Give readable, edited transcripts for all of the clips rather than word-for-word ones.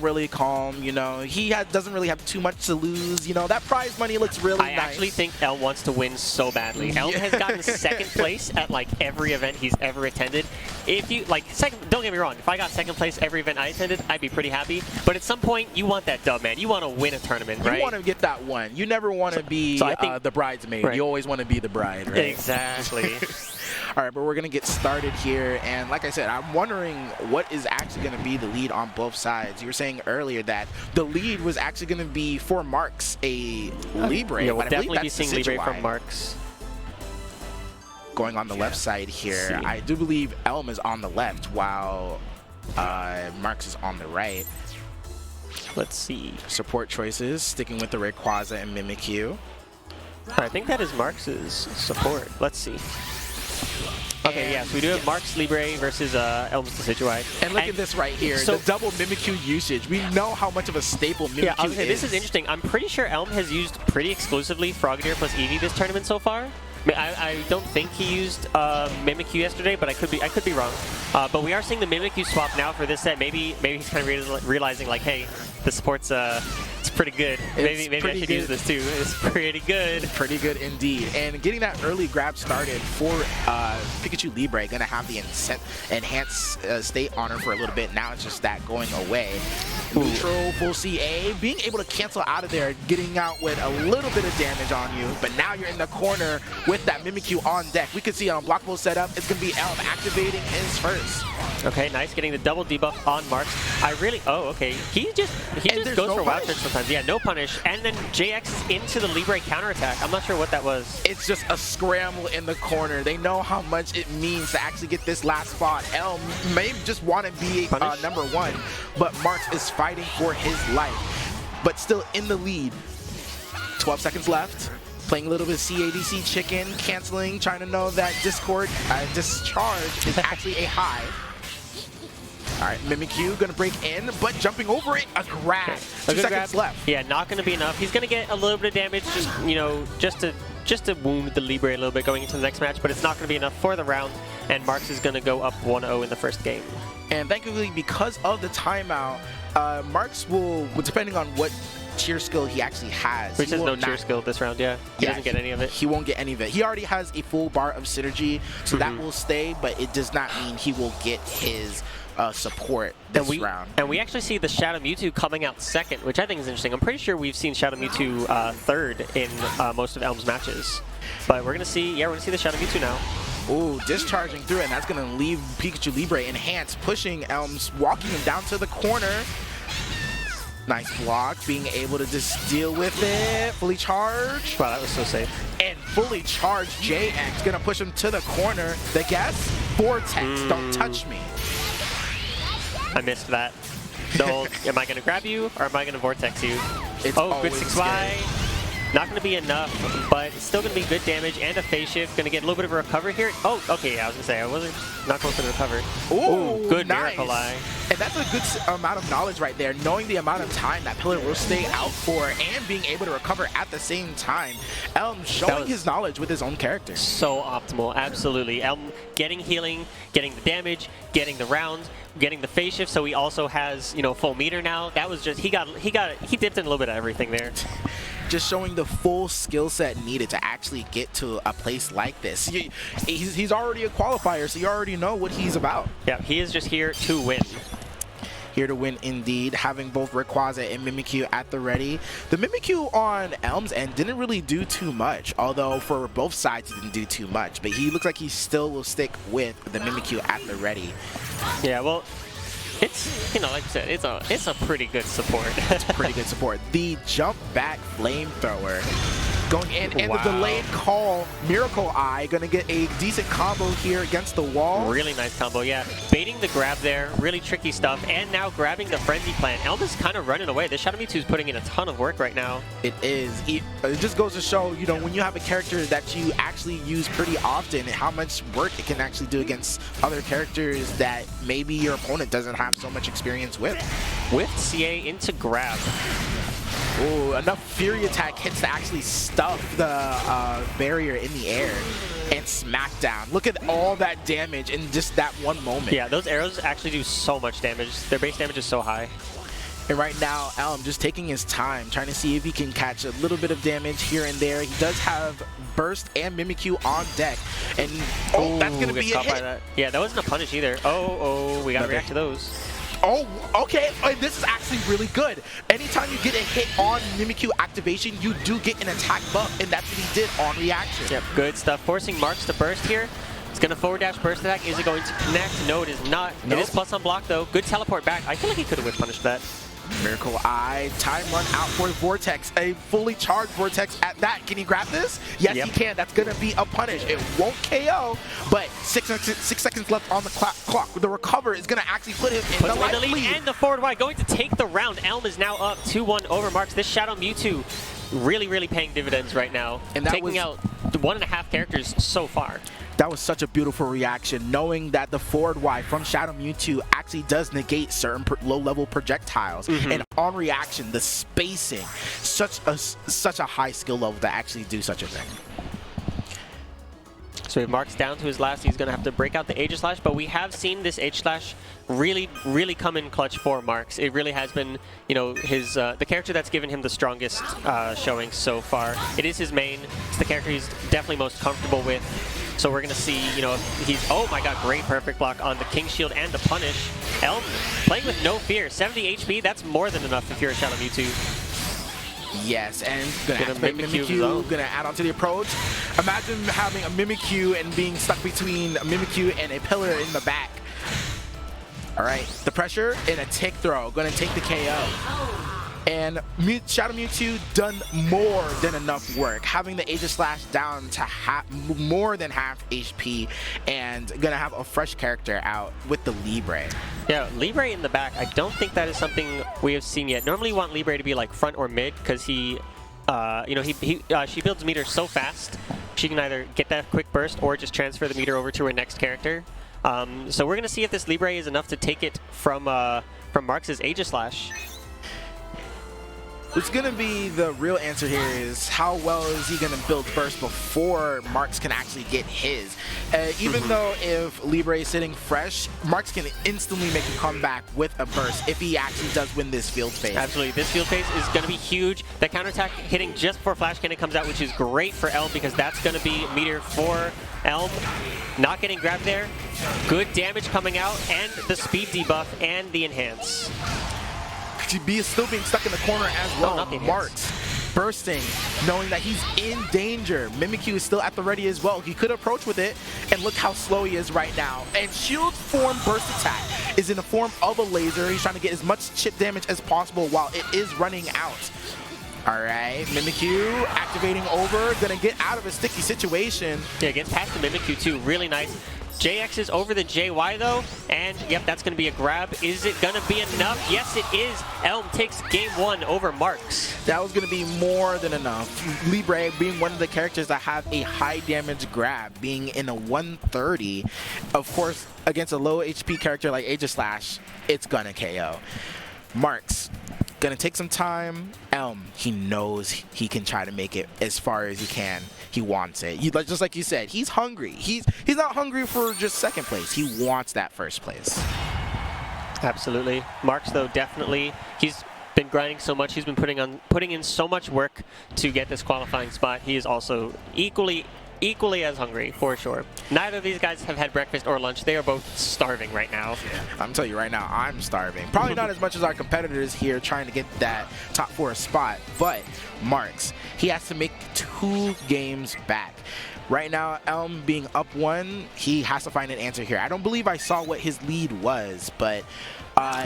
really calm, you know. He doesn't really have too much to lose, you know. That prize money looks really nice. I actually think Elm wants to win so badly. Elm has gotten second place at like every event he's ever attended. If you like don't get me wrong, if I got second place every event I attended, I'd be pretty happy. But at some point, you want that dub, man. You want to win a tournament, right? You want to get that one. You never want to be the bridesmaid. Right. You always want to be the bride, right? Exactly. All right, but we're going to get started here. And like I said, I'm wondering what is actually going to be the lead on both sides. You were saying earlier that the lead was actually going to be for Marx, a Libre. Yeah, we'll definitely be seeing Libre from Marx. Going on the left side here, I do believe Elm is on the left while Marx is on the right. Let's see. Support choices, sticking with the Rayquaza and Mimikyu. I think that is Marx's support. Let's see. Okay, yes, we do have Marx Libre versus Elm's Decidueye. And look at this right here, so, the double Mimikyu usage. We know how much of a staple Mimikyu I was gonna say, this is interesting. I'm pretty sure Elm has used pretty exclusively Frogadier plus Eevee this tournament so far. I don't think he used Mimikyu yesterday, but I could be wrong. But we are seeing the Mimikyu swap now for this set. Maybe he's kind of realizing like, hey, the support's it's pretty good. Maybe I should use this too. It's pretty good. Pretty good indeed. And getting that early grab started for Pikachu Libre, gonna have the enhanced state honor for a little bit. Now it's just that going away. Neutral, full CA, being able to cancel out of there, getting out with a little bit of damage on you. But now you're in the corner with that Mimikyu on deck. We can see an unblockable setup. It's gonna be Elm activating his first. Okay, nice, getting the double debuff on Marx. Okay. He just goes for wild charge sometimes. Yeah, no punish. And then JX is into the Libre counterattack. I'm not sure what that was. It's just a scramble in the corner. They know how much it means to actually get this last spot. Elm may just want to be number one, but Marx is fighting for his life. But still in the lead. 12 seconds left. Playing a little bit of CADC chicken, canceling, trying to know that discharge is actually a high. All right, Mimikyu gonna break in, but jumping over it, a grab. Okay. 2 seconds left. Yeah, not gonna be enough. He's gonna get a little bit of damage, just to wound the Libre a little bit going into the next match, but it's not gonna be enough for the round, and Marx is gonna go up 1-0 in the first game. And thankfully, because of the timeout, Marx will, depending on what cheer skill he actually has. Which has no cheer skill this round, yeah. He doesn't get any of it. He won't get any of it. He already has a full bar of synergy, so that will stay, but it does not mean he will get his support this round. And we actually see the Shadow Mewtwo coming out second, which I think is interesting. I'm pretty sure we've seen Shadow Mewtwo third in most of Elm's matches. But we're gonna see the Shadow Mewtwo now. Ooh, discharging through it, and that's gonna leave Pikachu Libre enhanced, pushing Elm's, walking him down to the corner. Nice block, being able to just deal with it. Fully charged. Wow, that was so safe. And fully charged JX, gonna push him to the corner. The guess? Vortex, don't touch me. I missed that. The old, am I gonna grab you or am I gonna Vortex you? Good 6Y. Not going to be enough, but it's still going to be good damage and a phase shift. Going to get a little bit of a recover here. Oh, okay, yeah, I was going to say, I wasn't not close to the recover. Ooh, good nice. Miracle Eye. And that's a good amount of knowledge right there, knowing the amount of time that Pillar will stay out for and being able to recover at the same time. Elm showing his knowledge with his own character. So optimal, absolutely. Elm getting healing, getting the damage, getting the round, getting the phase shift, so he also has, full meter now. That was just, he dipped in a little bit of everything there. Just showing the full skill set needed to actually get to a place like this. He's already a qualifier, so you already know what he's about. Yeah, he is just here to win. Here to win indeed, having both Rayquaza and Mimikyu at the ready. The Mimikyu on Elm's end didn't really do too much, although for both sides he didn't do too much, but he looks like he still will stick with the Mimikyu at the ready. Yeah, well, it's, like I said, it's a pretty good support. It's pretty good support. The jump back flamethrower going in, and the delayed call Miracle Eye gonna get a decent combo here against the wall. Really nice combo, yeah. Baiting the grab there, really tricky stuff, and now grabbing the Frenzy Plant. Elm is kind of running away. This Shadow Mewtwo is putting in a ton of work right now. It is. It just goes to show, when you have a character that you actually use pretty often, how much work it can actually do against other characters that maybe your opponent doesn't have so much experience with. With CA into grab. Ooh, enough Fury Attack hits to actually stuff the barrier in the air and smackdown. Look at all that damage in just that one moment. Yeah, those arrows actually do so much damage. Their base damage is so high. And right now, Elm just taking his time, trying to see if he can catch a little bit of damage here and there. He does have Burst and Mimikyu on deck. And, that's going to be a hit. Yeah, that wasn't a punish either. We got to react to those. Oh, okay. And this is actually really good. Anytime you get a hit on Mimikyu activation, you do get an attack buff, and that's what he did on reaction. Yep, good stuff. Forcing Marx to burst here. It's going to forward dash burst attack. Is it going to connect? No, it is not. Nope. It is plus on block, though. Good teleport back. I feel like he could have whip punished that. Miracle Eye, time run out for Vortex, a fully charged Vortex at that. Can he grab this? Yes, he can. That's going to be a punish. It won't KO, but 6 seconds left on the clock. The recover is going to actually put him in the lead. And the forward Y going to take the round. Elm is now up 2-1 over Marx. This Shadow Mewtwo really paying dividends right now. And that taking out 1.5 characters so far. That was such a beautiful reaction, knowing that the forward Y from Shadow Mewtwo actually does negate certain low-level projectiles. And on reaction, the spacing, such a high skill level to actually do such a thing. So if Marx down to his last, he's going to have to break out the Aegislash, but we have seen this Aegislash really come in clutch for Marx. It really has been, you know, his the character that's given him the strongest showing so far. It is his main. It's the character he's definitely most comfortable with. So we're going to see, you know, he's, oh my god, great perfect block on the King Shield and the punish. Elm playing with no fear. 70 HP, that's more than enough if you're a Shadow Mewtwo. Yes, and gonna activate Mimikyu, gonna add on to the approach. Imagine having a Mimikyu and being stuck between a Mimikyu and a pillar in the back. Alright, the pressure and a tick throw, gonna take the KO. And Shadow Mewtwo done more than enough work, having the Aegislash down to more than half HP, and gonna have a fresh character out with the Libre. Yeah, Libre in the back, I don't think that is something we have seen yet. Normally you want Libre to be like front or mid, because he, you know, she builds meter so fast, she can either get that quick burst or just transfer the meter over to her next character. So we're gonna see if this Libre is enough to take it from Marx's Aegislash. What's going to be the real answer here is how well is he going to build burst before Marx can actually get his. Even though if Libre is sitting fresh, Marx can instantly make a comeback with a burst if he actually does win this field phase. Absolutely. This field phase is going to be huge. That counterattack hitting just before Flash Cannon comes out, which is great for Elm because that's going to be meter for Elm. Not getting grabbed there. Good damage coming out, and the speed debuff and the enhance. Still being stuck in the corner as well. Marx bursting, knowing that he's in danger. Mimikyu is still at the ready as well. He could approach with it, and look how slow he is right now. And shield form burst attack is in the form of a laser. He's trying to get as much chip damage as possible while it is running out. Alright, Mimikyu activating over, gonna get out of a sticky situation. Yeah, gets past the Mimikyu too, really nice. JX is over the JY though, and yep, that's going to be a grab. Is it going to be enough? Yes, it is. Elm takes game 1 over Marx. That was going to be more than enough. Libre being one of the characters that have a high damage grab, being in a 130. Of course, against a low HP character like Aegislash, it's going to KO. Marx gonna take some time. Elm, he knows he can try to make it as far as he can. He wants it. Just like you said, he's hungry. He's not hungry for just second place. He wants that first place. Absolutely. Marx, though, definitely, he's been grinding so much. He's been putting in so much work to get this qualifying spot. He is also equally as hungry, for sure. Neither of these guys have had breakfast or lunch. They are both starving right now. Yeah, I'm telling you right now, I'm starving. Probably not as much as our competitors here trying to get that top 4 spot, but Marx, he has to make 2 games back. Right now, Elm being up 1, he has to find an answer here. I don't believe I saw what his lead was, but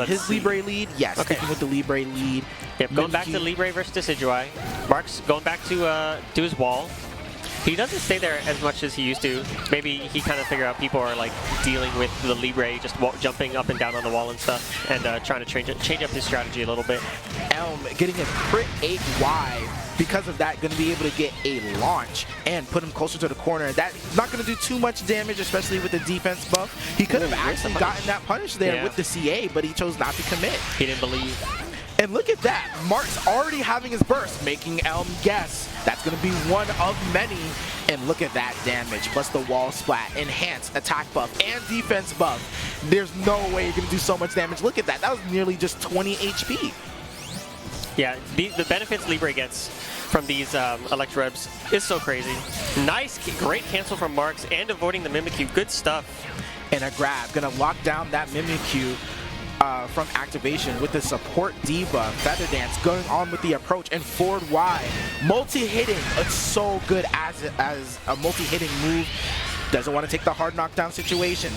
his Libre lead, yes, sticking with the Libre lead. Yep, going back to Libre versus Decidueye. Marx going back to his wall. He doesn't stay there as much as he used to. Maybe he kind of figured out people are like dealing with the Libre, just jumping up and down on the wall and stuff, and trying to change up his strategy a little bit. Elm getting a crit 8Y. Because of that, going to be able to get a launch and put him closer to the corner. That's not going to do too much damage, especially with the defense buff. He could have actually gotten that punish there with the CA, but he chose not to commit. He didn't believe. And look at that. Marx already having his burst, making Elm guess. That's going to be one of many. And look at that damage, plus the wall splat, enhanced attack buff, and defense buff. There's no way you're going to do so much damage. Look at that. That was nearly just 20 HP. Yeah, the benefits Libre gets from these Electro Webs is so crazy. Nice, great cancel from Marx and avoiding the Mimikyu. Good stuff. And a grab, gonna lock down that Mimikyu from activation with the support debuff. Feather Dance going on with the approach and forward Y. Multi-hitting, it's so good as a multi-hitting move. Doesn't want to take the hard knockdown situation.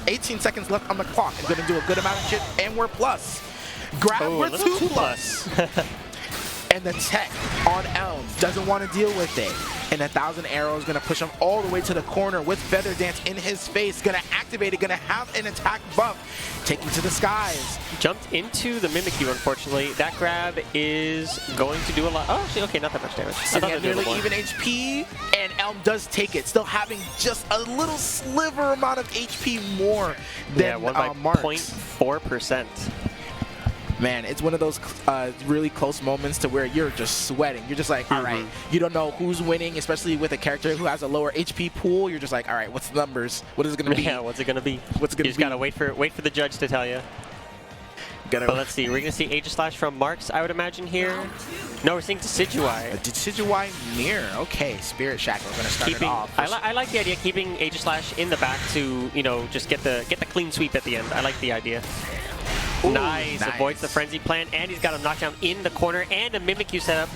18 seconds left on the clock. And gonna do a good amount of shit, and we're plus. Grab, we're 2 plus. And the tech on Elm doesn't want to deal with it. And 1,000 Arrows gonna push him all the way to the corner with Feather Dance in his face. Gonna activate it, gonna have an attack buff. Taking to the skies. Jumped into the Mimikyu, unfortunately. That grab is going to do a lot. Oh, actually, okay, not that much damage. Sitting at nearly even HP, and Elm does take it. Still having just a little sliver amount of HP more than Marx. 0.4%. Man, it's one of those really close moments to where you're just sweating. You're just like, all right, you don't know who's winning, especially with a character who has a lower HP pool. You're just like, all right, what's the numbers? What is it going to be? Yeah, what's it going to be? What's it going to be? You just got to wait for the judge to tell you. But let's see. We're going to see Aegislash from Marx, I would imagine, here. No, we're seeing Decidueye. Decidueye mirror. Okay, Spirit Shackle. We're going to start it off. I like the idea of keeping Aegislash in the back to, you know, just get the clean sweep at the end. I like the idea. Ooh, nice. Avoids the Frenzy Plant, and he's got him knocked down in the corner, and a Mimikyu setup.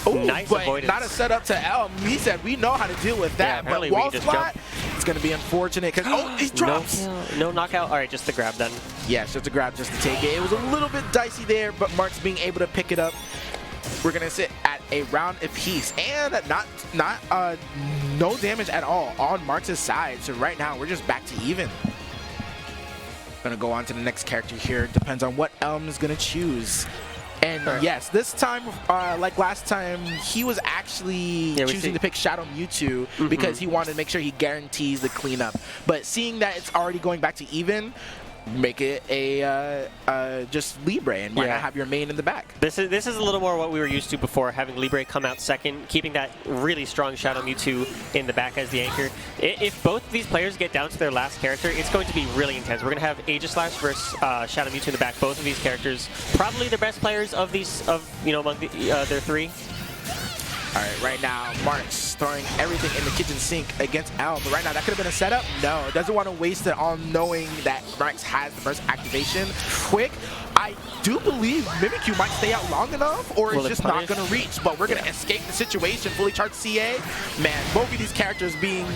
Ooh, nice but avoidance. Not a setup to Elm. He said we know how to deal with that, but wall slot, it's going to be unfortunate because, he drops. No knockout. All right, just the grab then. Yeah, just a grab just to take it. It was a little bit dicey there, but Marx being able to pick it up. We're going to sit at a round apiece, and no damage at all on Marx's side. So right now, we're just back to even. Gonna go on to the next character here. Depends on what Elm is gonna choose. And yes, this time, like last time, he was actually choosing to pick Shadow Mewtwo because he wanted to make sure he guarantees the cleanup. But seeing that it's already going back to even, make it a just Libre, and why not have your main in the back? This is a little more what we were used to before, having Libre come out second, keeping that really strong Shadow Mewtwo in the back as the anchor. If both of these players get down to their last character, it's going to be really intense. We're going to have Aegislash versus Shadow Mewtwo in the back. Both of these characters, probably the best players of these, among their three. All right, right now, Marx throwing everything in the kitchen sink against Elm. But right now, that could have been a setup. No, doesn't want to waste it on knowing that Marx has the burst activation quick. I do believe Mimikyu might stay out long enough, or it's just not going to reach. But we're going to escape the situation. Fully charged CA. Man, both of these characters being...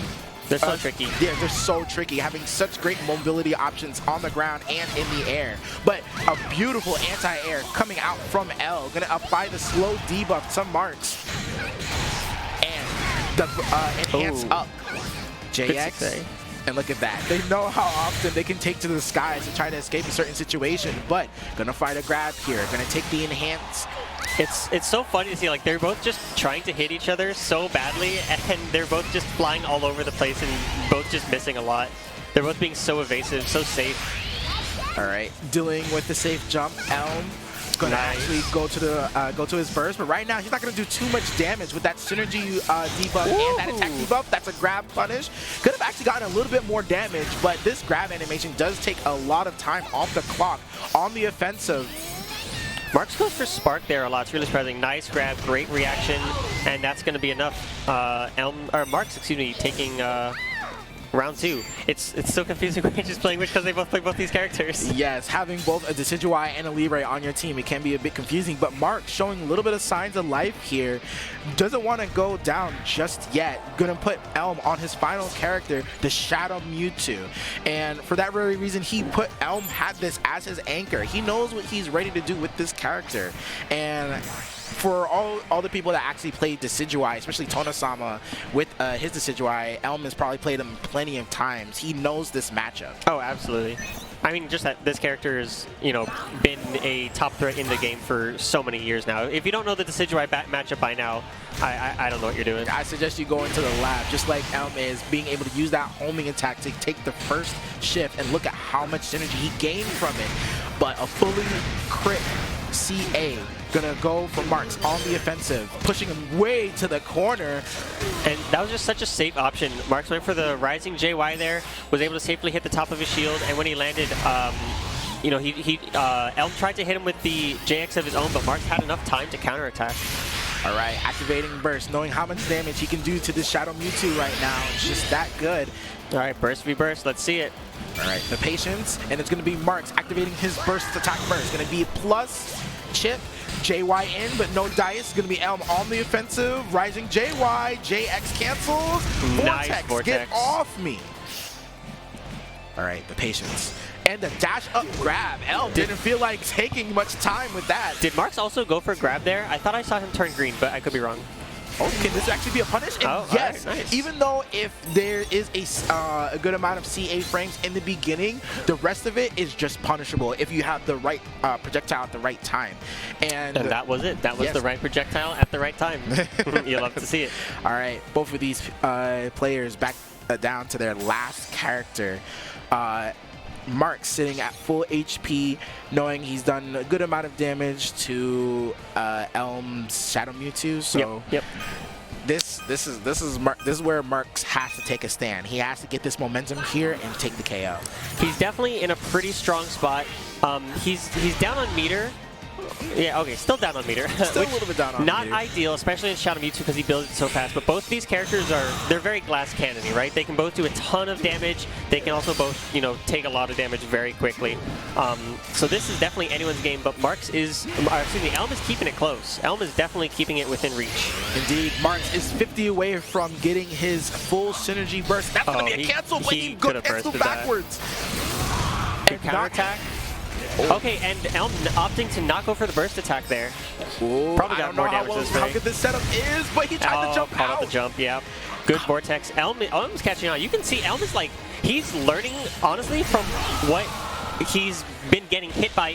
They're so tricky. Yeah, they're so tricky, having such great mobility options on the ground and in the air. But a beautiful anti-air coming out from L. Gonna apply the slow debuff to Marx. And the enhance up. JX. And look at that. They know how often they can take to the skies to try to escape a certain situation. But gonna fight a grab here. Gonna take the enhance. It's so funny to see, like, they're both just trying to hit each other so badly, and they're both just flying all over the place and both just missing a lot. They're both being so evasive, so safe. All right, dealing with the safe jump. Elm gonna actually go to his burst, but right now he's not gonna do too much damage with that synergy debuff and that attack debuff. That's a grab punish. Could have actually gotten a little bit more damage, but this grab animation does take a lot of time off the clock on the offensive. Marx goes for Spark there a lot. It's really surprising. Nice grab, great reaction, and that's going to be enough. Marx, excuse me, taking round 2. It's so confusing when you're just playing which, because they both play both these characters. Yes, having both a Decidueye and a Libre on your team, it can be a bit confusing, but Marx showing a little bit of signs of life here. Doesn't want to go down just yet. Gonna put Elm on his final character, the Shadow Mewtwo. And for that very reason, Elm had this as his anchor. He knows what he's ready to do with this character. And for all the people that actually played Decidueye, especially Tonosama with his Decidueye, Elm has probably played him plenty of times. He knows this matchup. Oh, absolutely. I mean, just that this character has, been a top threat in the game for so many years now. If you don't know the Decidueye matchup by now, I don't know what you're doing. I suggest you go into the lab, just like Elm is, being able to use that homing attack to take the first shift and look at how much synergy he gained from it. But a fully crit CA gonna go for Marx on the offensive, pushing him way to the corner. And that was just such a safe option. Marx went for the rising JY there, was able to safely hit the top of his shield, and when he landed, you know, Elm tried to hit him with the JX of his own, but Marx had enough time to counterattack. All right, activating Burst, knowing how much damage he can do to this Shadow Mewtwo right now. It's just that good. All right, Burst v Burst, let's see it. All right, the patience, and it's going to be Marx activating his Burst attack burst. Going to be plus chip, JY in, but no dice. It's going to be Elm on the offensive, rising JY, JX cancels. Nice, Vortex, get off me. All right, the patience. And the dash up grab. Elm didn't feel like taking much time with that. Did Marx also go for a grab there? I thought I saw him turn green, but I could be wrong. Oh, can this actually be a punish? And yes, right, nice. Even though if there is a good amount of CA frames in the beginning, the rest of it is just punishable if you have the right projectile at the right time. And that was it. That was the right projectile at the right time. You'll love to see it. All right, both of these players back down to their last character. Marx sitting at full HP, knowing he's done a good amount of damage to Elm's Shadow Mewtwo. So yep. This is where Marx has to take a stand. He has to get this momentum here and take the KO. He's definitely in a pretty strong spot. He's down on meter. Yeah, okay, still down on meter. Still a little bit down on not meter. Not ideal, especially in Shadow Mewtwo because he builds it so fast. But both of these characters they're very glass cannony, right? They can both do a ton of damage. They can also both, you know, take a lot of damage very quickly. So this is definitely anyone's game. But Elm is keeping it close. Elm is definitely keeping it within reach. Indeed, Marx is 50 away from getting his full synergy burst. That's going to be a cancel, but he could cancel backwards. Good counterattack. Okay, and Elm opting to not go for the burst attack there. Ooh, probably got more damage this way. How good this setup is, but he tried to jump out. The jump, yeah. Good Vortex. Elm's catching on. You can see Elm is like, he's learning, honestly, from what he's been getting hit by